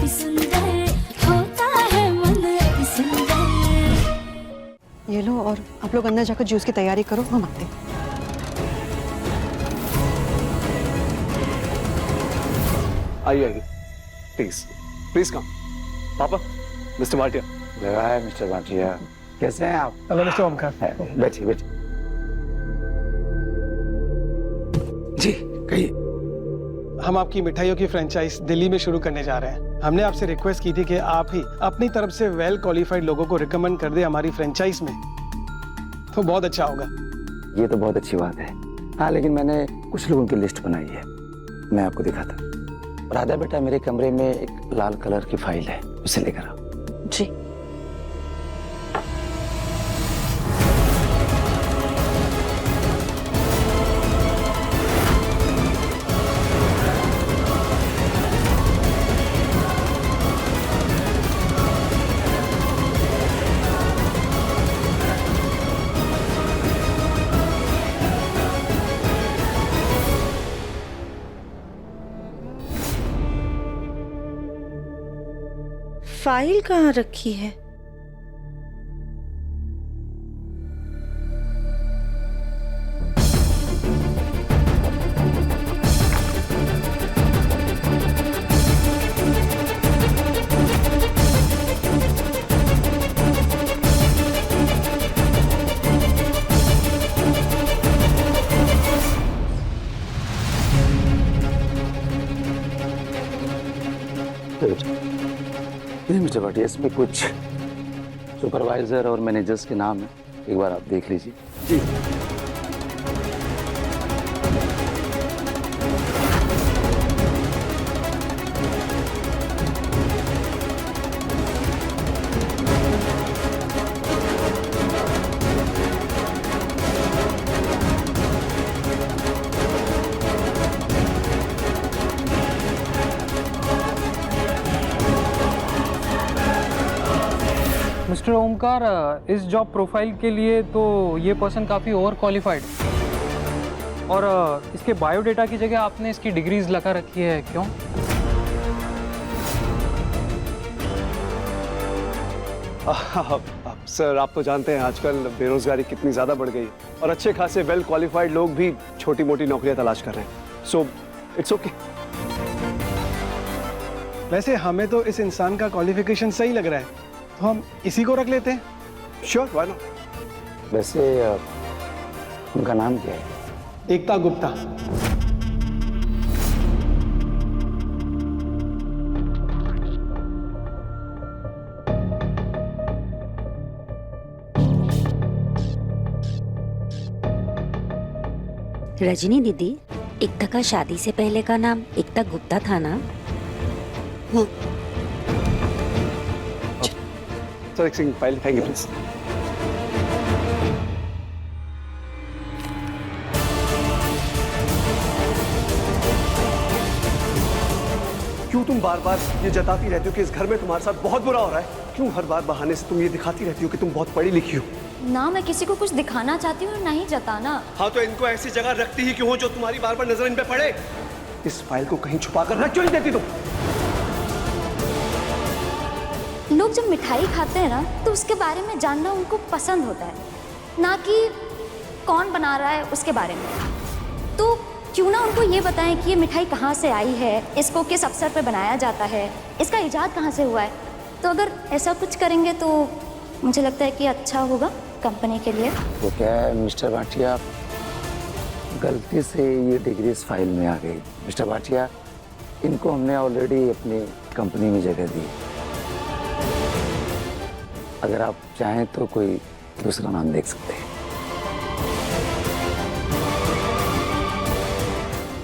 अति सुंदर, होता है मन अति सुंदर। ये लो, और आप लोग अंदर जाकर जूस की तैयारी करो, हम आते हैं। आइए प्लीज प्लीज कम। पापा, मिस्टर भाटिया। जगह है मिस्टर भाटिया, कैसे हैं आप? Hello mister Omkar. बैठिए बैठिए। जी कहिए। हम आपकी मिठाइयों की फ्रेंचाइज दिल्ली में शुरू करने जा रहे हैं। हमने आपसे रिक्वेस्ट की थी कि आप ही अपनी तरफ से वेल क्वालिफाइड लोगों को रिकमेंड कर दे हमारी फ्रेंचाइज में, तो बहुत अच्छा होगा। ये तो बहुत अच्छी बात है। हाँ, लेकिन मैंने कुछ लोगों की लिस्ट बनाई है, मैं आपको दिखाता। राधा बेटा, मेरे कमरे में एक लाल कलर की फाइल है, उसे लेकर आओ। जी। फाइल कहाँ रखी है? नहीं मिस्टर भाटिया, इसमें कुछ सुपरवाइजर और मैनेजर्स के नाम है, एक बार आप देख लीजिए। जी। मिस्टर ओमकार, इस जॉब प्रोफाइल के लिए तो ये पर्सन काफ़ी ओवर क्वालिफाइड, और इसके बायोडेटा की जगह आपने इसकी डिग्रीज लगा रखी है, क्यों? सर, आप तो जानते हैं आजकल बेरोजगारी कितनी ज़्यादा बढ़ गई और अच्छे खासे वेल क्वालिफाइड लोग भी छोटी मोटी नौकरियां तलाश कर रहे हैं। So it's okay. वैसे हमें तो इस इंसान का क्वालिफिकेशन सही लग रहा है, तो हम इसी को रख लेते हैं। Sure, why not. वैसे उनका नाम क्या है? एकता गुप्ता। रजनी दीदी, एकता का शादी से पहले का नाम एकता गुप्ता था ना? सर, एक single file, thank you please. क्यों तुम बार बार ये जताती रहती हो कि इस घर में तुम्हारे साथ बहुत बुरा हो रहा है? क्यों हर बार बहाने से तुम ये दिखाती रहती हो कि तुम बहुत पढ़ी लिखी हो? ना मैं किसी को कुछ दिखाना चाहती हूँ, ना ही जताना। हाँ, तो इनको ऐसी जगह रखती ही क्यों हो जो तुम्हारी बार बार नजर इन पे पड़े? इस फाइल को कहीं छुपा कर रख क्यों नहीं देती तुम? लोग जब मिठाई खाते हैं ना, तो उसके बारे में जानना उनको पसंद होता है, ना कि कौन बना रहा है उसके बारे में। तो क्यों ना उनको ये बताएं कि ये मिठाई कहाँ से आई है, इसको किस अवसर पे बनाया जाता है, इसका इजाद कहाँ से हुआ है। तो अगर ऐसा कुछ करेंगे तो मुझे लगता है कि अच्छा होगा कंपनी के लिए। तो क्या है मिस्टर भाटिया, गलती से ये डिग्री इस फाइल में आ गई। मिस्टर भाटिया, इनको हमने ऑलरेडी अपनी कंपनी में जगह दी। अगर आप चाहें तो कोई दूसरा नाम देख सकते हैं।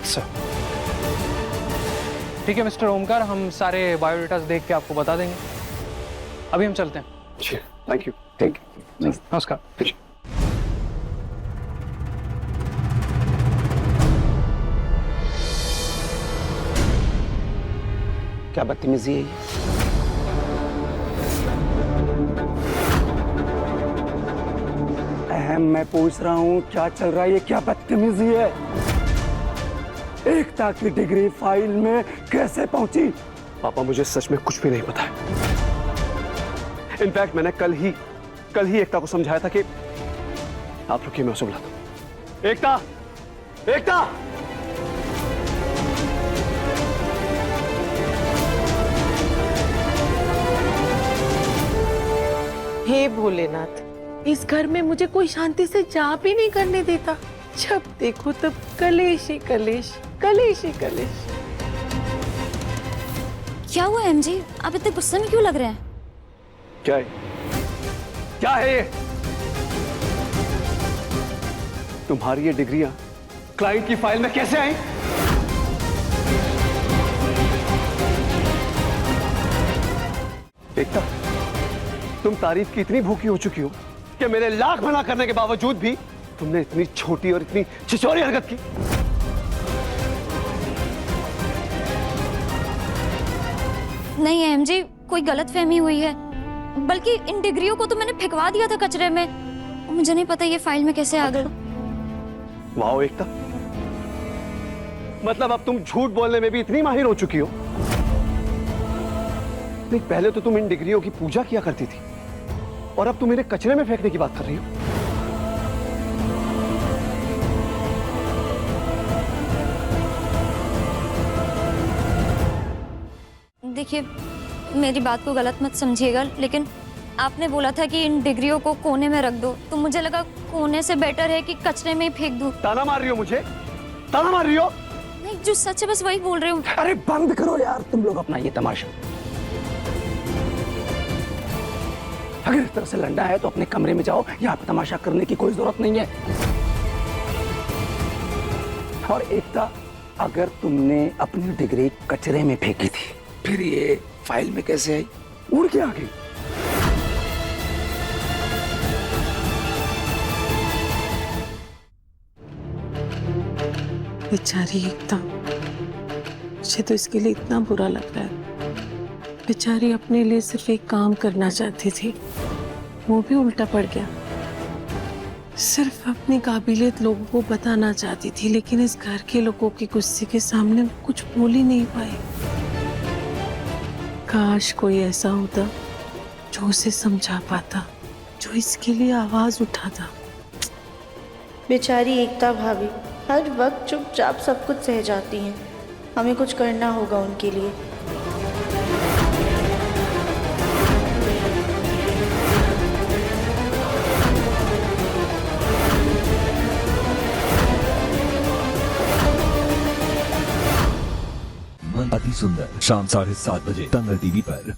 सर, ठीक है मिस्टर ओमकार, हम सारे बायोडेटास देख के आपको बता देंगे। अभी हम चलते हैं। Thank you. ठीक है, नमस्कार। क्या बदतमीजी है ये? मैं पूछ रहा हूँ क्या चल रहा है, ये क्या बदतमीजी है? एकता की डिग्री फाइल में कैसे पहुंची? पापा मुझे सच में कुछ भी नहीं पता है। इनफैक्ट मैंने कल ही एकता को समझाया था कि आप रुकिए, मैं उसे बुलाता हूं। एकता, एकता! हे भोलेनाथ, इस घर में मुझे कोई शांति से जा भी नहीं करने देता। जब देखो तब कलेश ही कलेश, कलेश ही कलेश। क्या हुआ एमजी, आप इतने गुस्से में क्यों लग रहे हैं? क्या है, क्या है ये? तुम्हारी ये डिग्रियां क्लाइंट की फाइल में कैसे आई? एकता, तुम तारीफ की इतनी भूखी हो चुकी हो कि मेरे लाख मना करने के बावजूद भी तुमने इतनी छोटी और इतनी छिछोरी हरकत की। नहीं एमजी, कोई गलतफहमी हुई है। बल्कि इन डिग्रियों को तो मैंने फेंकवा दिया था कचरे में। मुझे नहीं पता ये फाइल में कैसे आ गए। वाह एकता, मतलब अब तुम झूठ बोलने में भी इतनी माहिर हो चुकी हो। नहीं, पहले तो तुम इन डिग्रियों की पूजा किया करती थी और अब तुम मेरे कचरे में फेंकने की बात कर रही हो। देखिए, मेरी बात को गलत मत समझिएगा, लेकिन आपने बोला था कि इन डिग्रियों को कोने में रख दो, तो मुझे लगा कोने से बेटर है कि कचरे में ही फेंक दूं। ताना मार रही हो मुझे? ताना मार रही हो? नहीं, जो सच है बस वही बोल रही हूँ। अरे बंद करो यार तुम लोग अपना ये तमाशा। अगर इस तरह से लड़ना है तो अपने कमरे में जाओ, यहाँ पे तमाशा करने की कोई जरूरत नहीं है। और एकता, अगर तुमने अपनी डिग्री कचरे में फेंकी थी, फिर ये फाइल में कैसे आई? उड़ के आ गई। बेचारी एकता, मुझे तो इसके लिए इतना बुरा लग रहा है। बेचारी अपने लिए सिर्फ एक काम करना चाहती थी, वो भी उल्टा पड़ गया। सिर्फ अपनी काबिलियत लोगों को बताना चाहती थी, लेकिन इस घर के लोगों की गुस्से के सामने कुछ बोल ही नहीं पाई। काश कोई ऐसा होता जो उसे समझा पाता, जो इसके लिए आवाज उठाता। बेचारी एकता भाभी हर वक्त चुपचाप सब कुछ सह जाती हैं। हमें कुछ करना होगा उनके लिए। अति सुंदर शाम 7:30 बजे दंगल टीवी पर।